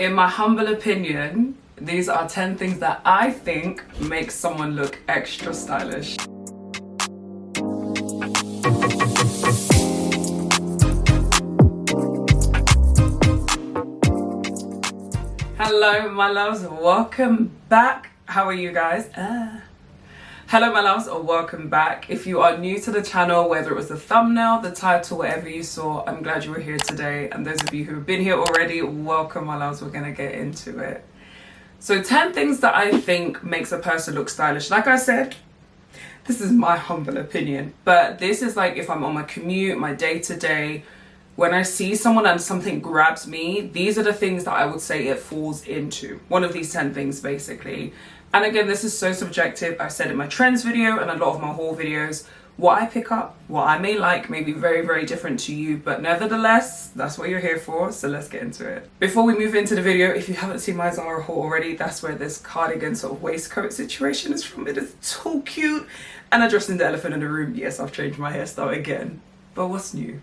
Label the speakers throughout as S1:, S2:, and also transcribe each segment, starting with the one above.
S1: In my humble opinion, these are 10 things that I think make someone look extra stylish. Hello my loves, welcome back. How are you guys? Hello my loves, or welcome back. If you are new to the channel, whether it was the thumbnail, the title, whatever you saw, I'm glad you were here today. And those of you who have been here already, welcome my loves, we're gonna get into it. So 10 things that I think makes a person look stylish. Like I said, this is my humble opinion, but this is like if I'm on my commute, my day-to-day, when I see someone and something grabs me, these are the things that I would say it falls into. One of these 10 things basically. And again, this is so subjective. I've said in my trends video and a lot of my haul videos, what I pick up, what I may like may be very, very different to you, but nevertheless, that's what you're here for, so let's get into it. Before we move into the video, if you haven't seen my Zara haul already, that's where this cardigan sort of waistcoat situation is from. It is too cute. And addressing the elephant in the room, yes, I've changed my hairstyle again. But what's new?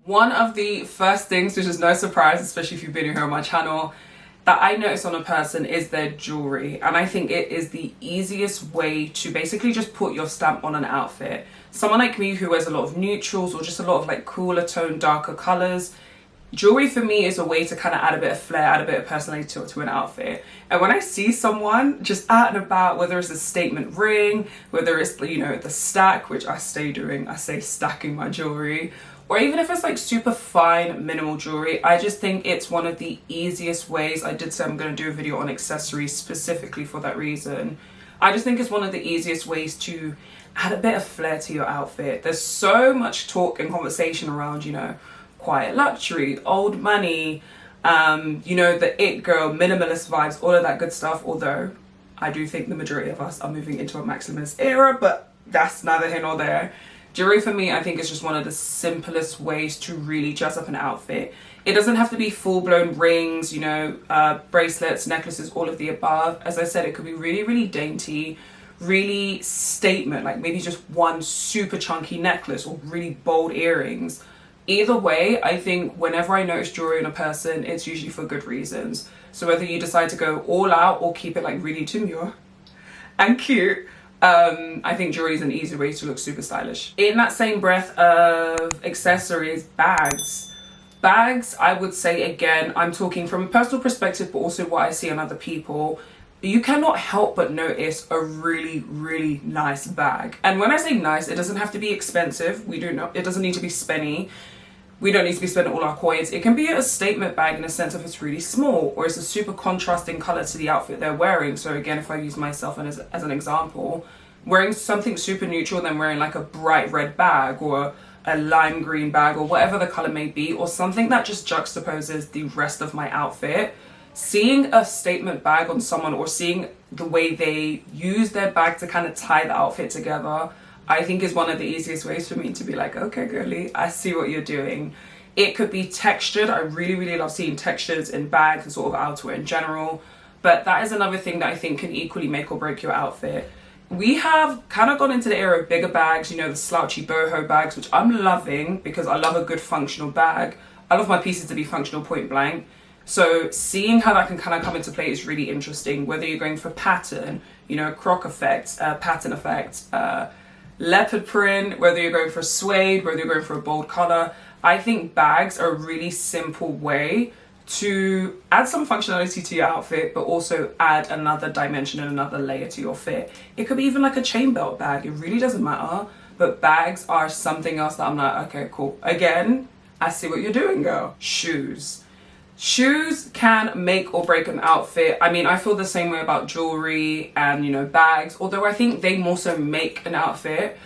S1: One of the first things, which is no surprise, especially if you've been here on my channel, that I notice on a person is their jewelry. And I think it is the easiest way to basically just put your stamp on an outfit. Someone like me who wears a lot of neutrals or just a lot of like cooler tone, darker colors, jewelry for me is a way to kind of add a bit of flair, add a bit of personality to an outfit. And when I see someone just out and about, whether it's a statement ring, whether it's, you know, the stack, which I stay doing, I say stacking my jewelry, or even if it's like super fine minimal jewelry, I just think it's one of the easiest ways. I did say I'm going to do a video on accessories specifically for that reason. I just think it's one of the easiest ways to add a bit of flair to your outfit. There's so much talk and conversation around, you know, quiet luxury, old money, you know, the it girl, minimalist vibes, all of that good stuff. Although I do think the majority of us are moving into a maximalist era, but that's neither here nor there. Jewelry for me, I think, is just one of the simplest ways to really dress up an outfit. It doesn't have to be full-blown rings, you know, bracelets, necklaces, all of the above. As I said, it could be really, really dainty, really statement, like maybe just one super chunky necklace or really bold earrings. Either way, I think whenever I notice jewelry in a person, it's usually for good reasons. So whether you decide to go all out or keep it like really demure and cute, I think jewelry is an easy way to look super stylish. In that same breath of accessories, bags. Bags, I would say, again, I'm talking from a personal perspective, but also what I see in other people. You cannot help but notice a really, really nice bag. And when I say nice, it doesn't have to be expensive. It doesn't need to be spenny. We don't need to be spending all our coins. It can be a statement bag in a sense of it's really small or it's a super contrasting color to the outfit they're wearing. So again, if I use myself as an example, wearing something super neutral, then wearing like a bright red bag or a lime green bag or whatever the color may be, or something that just juxtaposes the rest of my outfit. Seeing a statement bag on someone or seeing the way they use their bag to kind of tie the outfit together, I think is one of the easiest ways for me to be like, okay, girly, I see what you're doing. It could be textured. I really, really love seeing textures in bags and sort of outerwear in general. But that is another thing that I think can equally make or break your outfit. We have kind of gone into the era of bigger bags, you know, the slouchy boho bags, which I'm loving because I love a good functional bag. I love my pieces to be functional, point blank. So seeing how that can kind of come into play is really interesting. Whether you're going for pattern, you know, croc effect, pattern effect, leopard print, whether you're going for suede, whether you're going for a bold color, I think bags are a really simple way to add some functionality to your outfit, but also add another dimension and another layer to your fit. It could be even like a chain belt bag. It really doesn't matter, but bags are something else that I'm like, okay, cool. Again, I see what you're doing, girl. Shoes. Shoes can make or break an outfit. I mean, I feel the same way about jewelry and, you know, bags, although I think they more so make an outfit.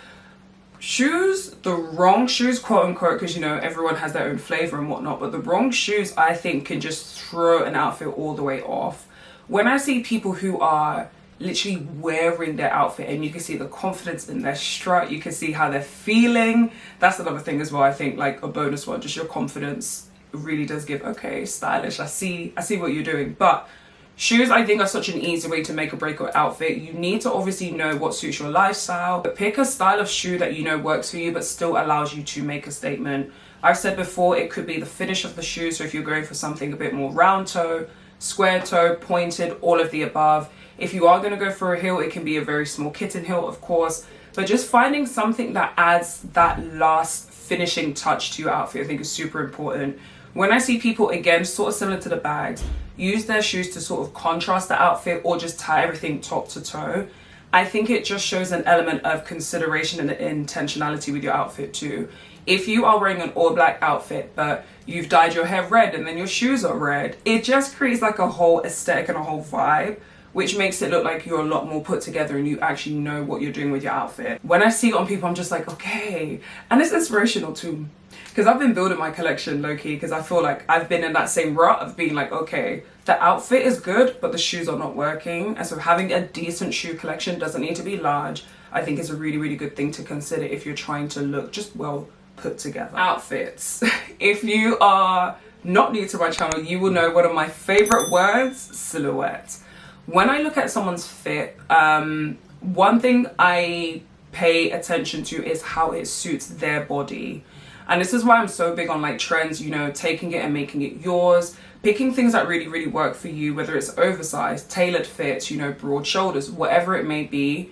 S1: Shoes, the wrong shoes, quote unquote, because, you know, everyone has their own flavor and whatnot, but the wrong shoes, I think, can just throw an outfit all the way off. When I see people who are literally wearing their outfit and you can see the confidence in their strut, you can see how they're feeling, that's another thing as well. I think like a bonus one, just your confidence really does give, okay, stylish, I see what you're doing. But shoes, I think, are such an easy way to make or break your outfit. You need to obviously know what suits your lifestyle, but pick a style of shoe that you know works for you but still allows you to make a statement. I've said before, it could be the finish of the shoe. So if you're going for something a bit more round toe, square toe, pointed, all of the above. If you are going to go for a heel, it can be a very small kitten heel, of course. But just finding something that adds that last finishing touch to your outfit, I think is super important. When I see people, again, sort of similar to the bags, use their shoes to sort of contrast the outfit or just tie everything top to toe, I think it just shows an element of consideration and intentionality with your outfit too. If you are wearing an all black outfit, but you've dyed your hair red and then your shoes are red, it just creates like a whole aesthetic and a whole vibe, which makes it look like you're a lot more put together and you actually know what you're doing with your outfit. When I see it on people, I'm just like, okay. And it's inspirational too. Because I've been building my collection low-key, because I feel like I've been in that same rut of being like, okay, the outfit is good, but the shoes are not working. And so having a decent shoe collection, doesn't need to be large, I think is a really, really good thing to consider if you're trying to look just well put together. Outfits. If you are not new to my channel, you will know one of my favorite words, silhouette. When I look at someone's fit, one thing I pay attention to is how it suits their body. And this is why I'm so big on like trends, you know, taking it and making it yours, picking things that really, really work for you, whether it's oversized, tailored fits, you know, broad shoulders, whatever it may be.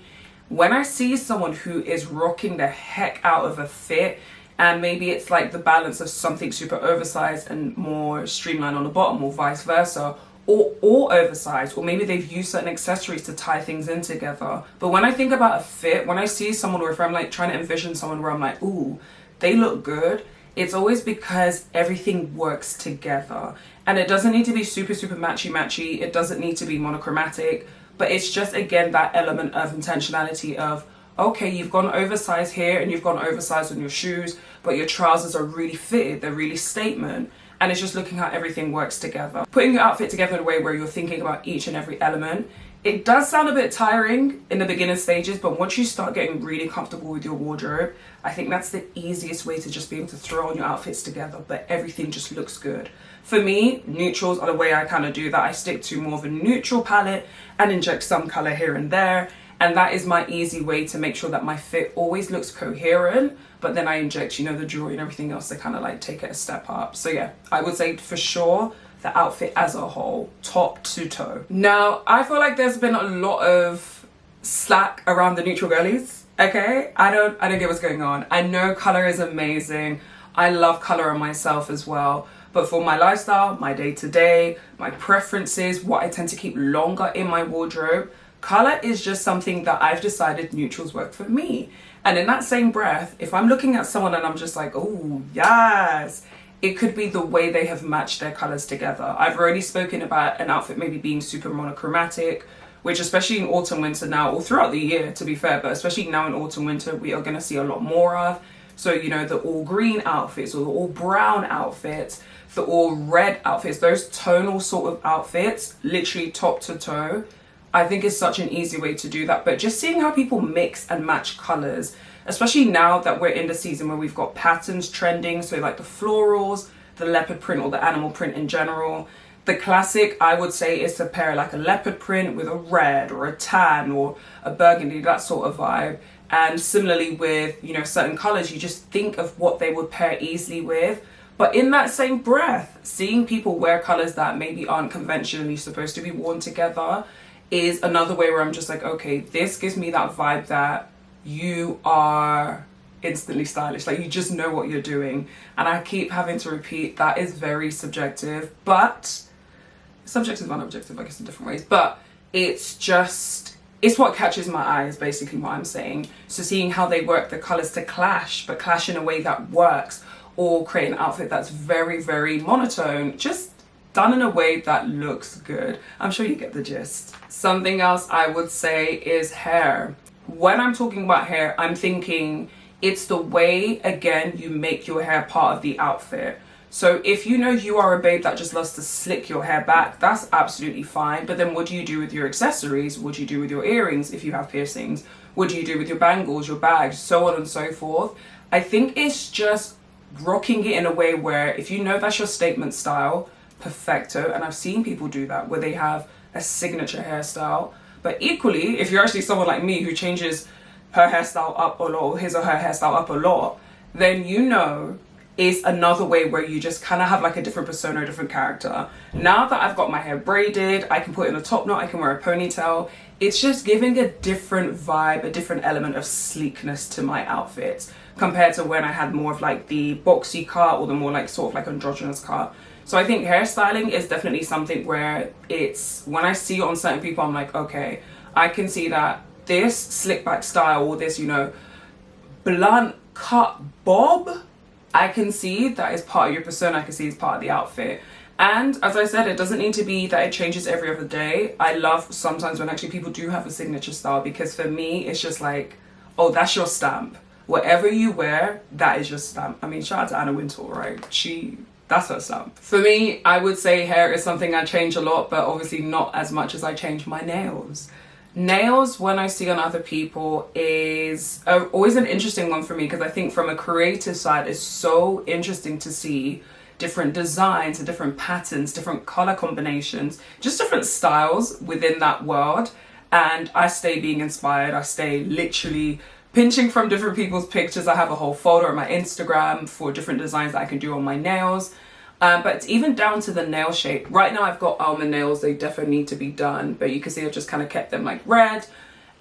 S1: When I see someone who is rocking the heck out of a fit, and maybe it's like the balance of something super oversized and more streamlined on the bottom, or vice versa, or oversized, or maybe they've used certain accessories to tie things in together. But when I think about a fit, when I see someone, or if I'm like trying to envision someone where I'm like, ooh, they look good, it's always because everything works together. And it doesn't need to be super, super matchy. It doesn't need to be monochromatic, but it's just, again, that element of intentionality of, okay, you've gone oversized here and you've gone oversized on your shoes, but your trousers are really fitted, they're really statement. And it's just looking how everything works together. Putting your outfit together in a way where you're thinking about each and every element. It does sound a bit tiring in the beginning stages, but once you start getting really comfortable with your wardrobe, I think that's the easiest way to just be able to throw on your outfits together, but everything just looks good. For me, neutrals are the way I kind of do that. I stick to more of a neutral palette and inject some color here and there. And that is my easy way to make sure that my fit always looks coherent, but then I inject, you know, the jewelry and everything else to kind of like take it a step up. So yeah, I would say for sure the outfit as a whole, top to toe. Now, I feel like there's been a lot of slack around the neutral girlies, okay? I don't get what's going on. I know color is amazing. I love color on myself as well. But for my lifestyle, my day-to-day, my preferences, what I tend to keep longer in my wardrobe, color is just something that I've decided neutrals work for me. And in that same breath, if I'm looking at someone and I'm just like, oh, yes, it could be the way they have matched their colors together. I've already spoken about an outfit maybe being super monochromatic, which especially in autumn, winter now, or throughout the year to be fair, but especially now in autumn, winter, we are gonna see a lot more of. So, you know, the all green outfits or the all brown outfits, the all red outfits, those tonal sort of outfits, literally top to toe, I think is such an easy way to do that. But just seeing how people mix and match colors, especially now that we're in the season where we've got patterns trending, so like the florals, the leopard print or the animal print in general. The classic, I would say, is to pair like a leopard print with a red or a tan or a burgundy, that sort of vibe. And similarly with, you know, certain colors, you just think of what they would pair easily with. But in that same breath, seeing people wear colors that maybe aren't conventionally supposed to be worn together is another way where I'm just like, okay, this gives me that vibe that you are instantly stylish, like you just know what you're doing. And I keep having to repeat, that is very subjective, but subjective and objective, I guess, in different ways, but it's what catches my eye is basically what I'm saying. So seeing how they work the colors to clash, but clash in a way that works, or create an outfit that's very, very monotone, just done in a way that looks good. I'm sure you get the gist. Something else I would say is hair. When I'm talking about hair, I'm thinking it's the way, again, you make your hair part of the outfit. So if you know you are a babe that just loves to slick your hair back, that's absolutely fine. But then what do you do with your accessories? What do you do with your earrings if you have piercings? What do you do with your bangles, your bags, so on and so forth? I think it's just rocking it in a way where if you know that's your statement style, perfecto. And I've seen people do that where they have a signature hairstyle. But equally, if you're actually someone like me who changes her hairstyle up a lot, or his or her hairstyle up a lot, then you know is another way where you just kind of have like a different persona, a different character. Now that I've got my hair braided, I can put in a top knot, I can wear a ponytail. It's just giving a different vibe, a different element of sleekness to my outfits compared to when I had more of like the boxy cut or the more like sort of like androgynous cut. So I think hairstyling is definitely something where it's, when I see it on certain people, I'm like, okay, I can see that this slick back style or this, you know, blunt cut bob, I can see that is part of your persona. I can see it's part of the outfit. And as I said, it doesn't need to be that it changes every other day. I love sometimes when actually people do have a signature style, because for me, it's just like, oh, that's your stamp. Whatever you wear, that is your stamp. I mean, shout out to Anna Wintour, right? That's her stamp. For me, I would say hair is something I change a lot, but obviously not as much as I change my nails. Nails, when I see on other people, is always an interesting one for me, because I think from a creative side, it's so interesting to see different designs and different patterns, different color combinations, just different styles within that world. And I stay being inspired. I stay literally pinching from different people's pictures. I have a whole folder on my Instagram for different designs that I can do on my nails. But it's even down to the nail shape. Right now I've got almond nails. They definitely need to be done, but you can see I've just kind of kept them like red.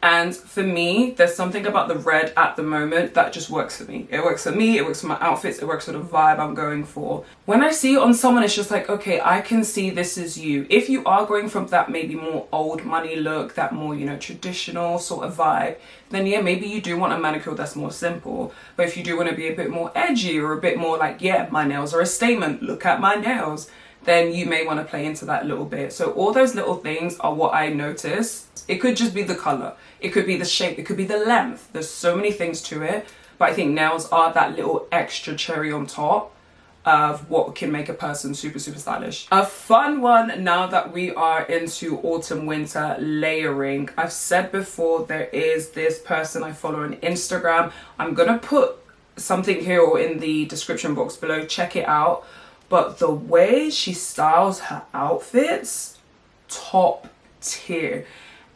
S1: And for me, there's something about the red at the moment that just works for me. It works for me, it works for my outfits, it works for the vibe I'm going for. When I see it on someone, it's just like, okay, I can see this is you. If you are going from that maybe more old money look, that more, you know, traditional sort of vibe, then yeah, maybe you do want a manicure that's more simple. But if you do want to be a bit more edgy or a bit more like, yeah, my nails are a statement, look at my nails, then you may want to play into that a little bit. So all those little things are what I notice. It could just be the color, it could be the shape, it could be the length. There's so many things to it, but I think nails are that little extra cherry on top of what can make a person super, super stylish. A fun one now that we are into autumn, winter, layering. I've said before, there is this person I follow on Instagram. I'm gonna put something here or in the description box below, check it out. But the way she styles her outfits, top tier.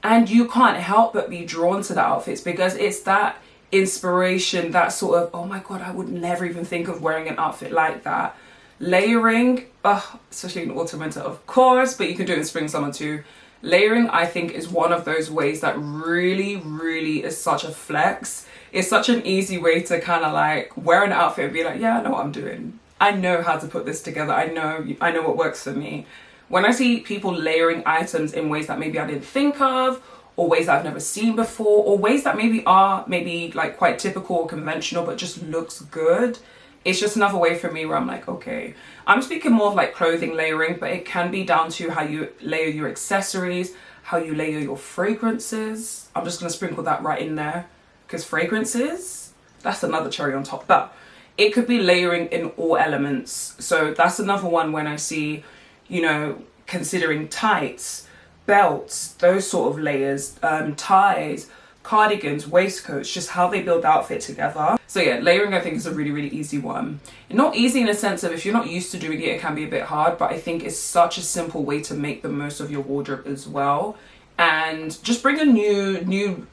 S1: And you can't help but be drawn to the outfits because it's that inspiration, that sort of, oh my God, I would never even think of wearing an outfit like that. Layering, especially in autumn, winter, of course, but you can do it in spring, summer too. Layering, I think, is one of those ways that really, really is such a flex. It's such an easy way to kind of like wear an outfit and be like, yeah, I know what I'm doing. I know how to put this together. I know what works for me. When I see people layering items in ways that maybe I didn't think of, or ways that I've never seen before, or ways that maybe are like quite typical or conventional, but just looks good, it's just another way for me where I'm like, okay, I'm speaking more of like clothing layering, but it can be down to how you layer your accessories, how you layer your fragrances. I'm just gonna sprinkle that right in there, because fragrances, that's another cherry on top. But it could be layering in all elements. So that's another one when I see, you know, considering tights, belts, those sort of layers, ties, cardigans, waistcoats, just how they build the outfit together. So yeah, layering I think is a really, really easy one. Not easy in a sense of if you're not used to doing it, it can be a bit hard, but I think it's such a simple way to make the most of your wardrobe as well. And just bring a new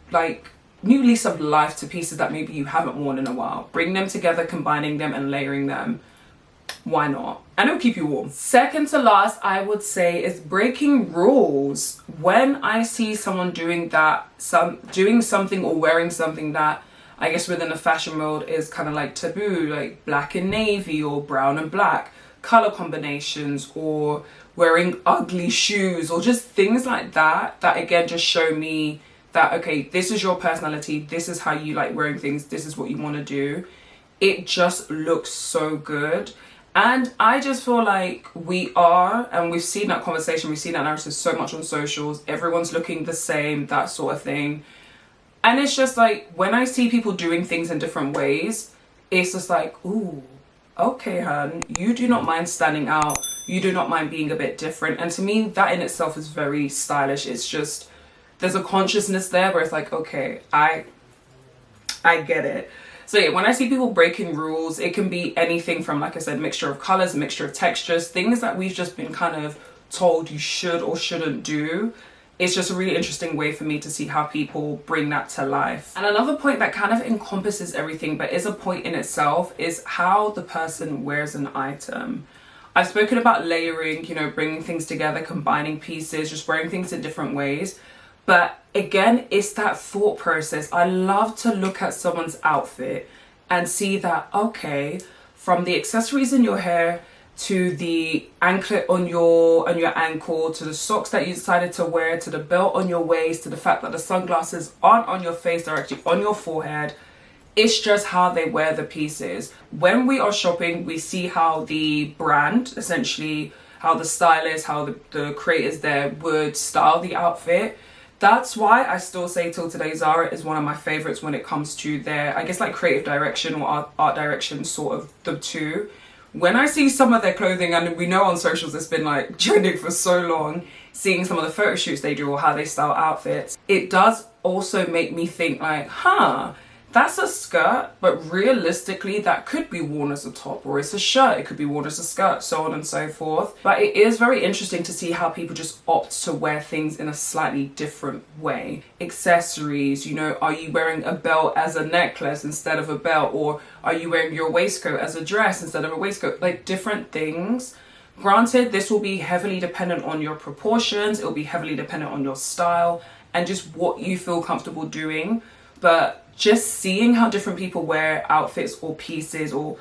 S1: lease of life to pieces that maybe you haven't worn in a while. Bring them together, combining them and layering them. Why not? And it'll keep you warm. Second to last, I would say, is breaking rules. When I see someone doing that, doing something or wearing something that I guess within the fashion world is kind of like taboo, like black and navy or brown and black, color combinations, or wearing ugly shoes, or just things like that, that again just show me that, okay, this is your personality, this is how you like wearing things, this is what you want to do. It just looks so good. And I just feel like we are, and we've seen that conversation, we've seen that narrative so much on socials, everyone's looking the same, that sort of thing. And it's just like, when I see people doing things in different ways, it's just like, ooh, okay, hun, you do not mind standing out, you do not mind being a bit different. And to me, that in itself is very stylish. It's just, there's a consciousness there where it's like, okay, I get it. So yeah, when I see people breaking rules, it can be anything from, like I said, mixture of colors, mixture of textures, things that we've just been kind of told you should or shouldn't do. it's just a really interesting way for me to see how people bring that to life. And another point that kind of encompasses everything but is a point in itself is how the person wears an item. I've spoken about layering, you know, bringing things together, combining pieces, just wearing things in different ways. But again, it's that thought process. I love to look at someone's outfit and see that, okay, from the accessories in your hair to the anklet on your ankle, to the socks that you decided to wear, to the belt on your waist, to the fact that the sunglasses aren't on your face, they're actually on your forehead. It's just how they wear the pieces. When we are shopping, we see how the brand, essentially how the stylist, how the creators there would style the outfit. That's why I still say till today Zara is one of my favorites when it comes to their, I guess, like creative direction or art direction, sort of the two. When I see some of their clothing, and we know on socials it's been like trending for so long, seeing some of the photo shoots they do or how they style outfits, it does also make me think like, that's a skirt, but realistically that could be worn as a top, or it's a shirt, it could be worn as a skirt, so on and so forth. But it is very interesting to see how people just opt to wear things in a slightly different way. Accessories, you know, are you wearing a belt as a necklace instead of a belt, or are you wearing your waistcoat as a dress instead of a waistcoat? Like different things. Granted, this will be heavily dependent on your proportions, it will be heavily dependent on your style and just what you feel comfortable doing. But just seeing how different people wear outfits or pieces or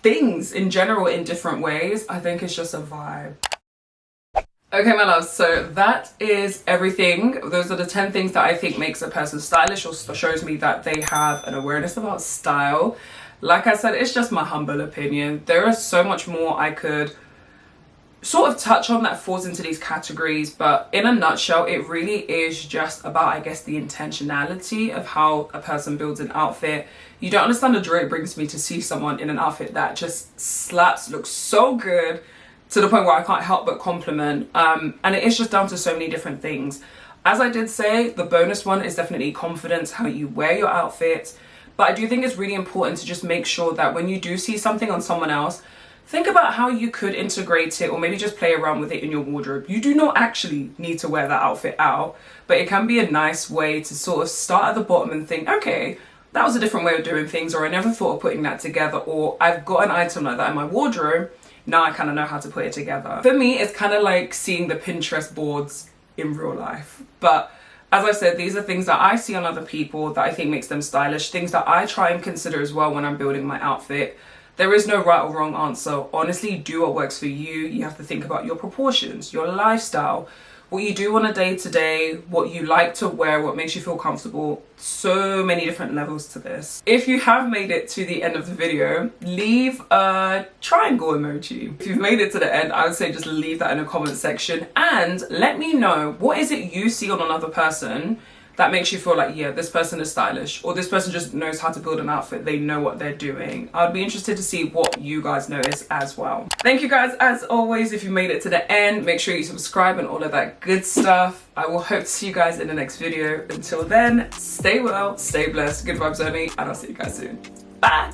S1: things in general in different ways, I think it's just a vibe. Okay, my loves, so that is everything. Those are the 10 things that I think makes a person stylish or shows me that they have an awareness about style. Like I said, it's just my humble opinion. There is so much more I could sort of touch on that falls into these categories, but in a nutshell, it really is just about, I guess, the intentionality of how a person builds an outfit. You don't understand the joy it brings me to see someone in an outfit that just slaps, looks so good, to the point where I can't help but compliment. And it is just down to so many different things. As I did say, the bonus one is definitely confidence, how you wear your outfit. But I do think it's really important to just make sure that when you do see something on someone else, think about how you could integrate it or maybe just play around with it in your wardrobe. You do not actually need to wear that outfit out, but it can be a nice way to sort of start at the bottom and think, okay, that was a different way of doing things, or I never thought of putting that together, or I've got an item like that in my wardrobe, now I kind of know how to put it together. For me, it's kind of like seeing the Pinterest boards in real life. But as I said, these are things that I see on other people that I think makes them stylish, things that I try and consider as well when I'm building my outfit. There is no right or wrong answer. Honestly, do what works for you. You have to think about your proportions, your lifestyle, what you do on a day-to-day, what you like to wear, what makes you feel comfortable. So many different levels to this. If you have made it to the end of the video, leave a triangle emoji. If you've made it to the end, I would say just leave that in the comment section and let me know, what is it you see on another person that makes you feel like, yeah, this person is stylish, or this person just knows how to build an outfit, they know what they're doing. I'd be interested to see what you guys notice as well. Thank you guys, as always. If you made it to the end, make sure you subscribe and all of that good stuff. I will hope to see you guys in the next video. Until then, stay well, stay blessed, good vibes only, and I'll see you guys soon. Bye.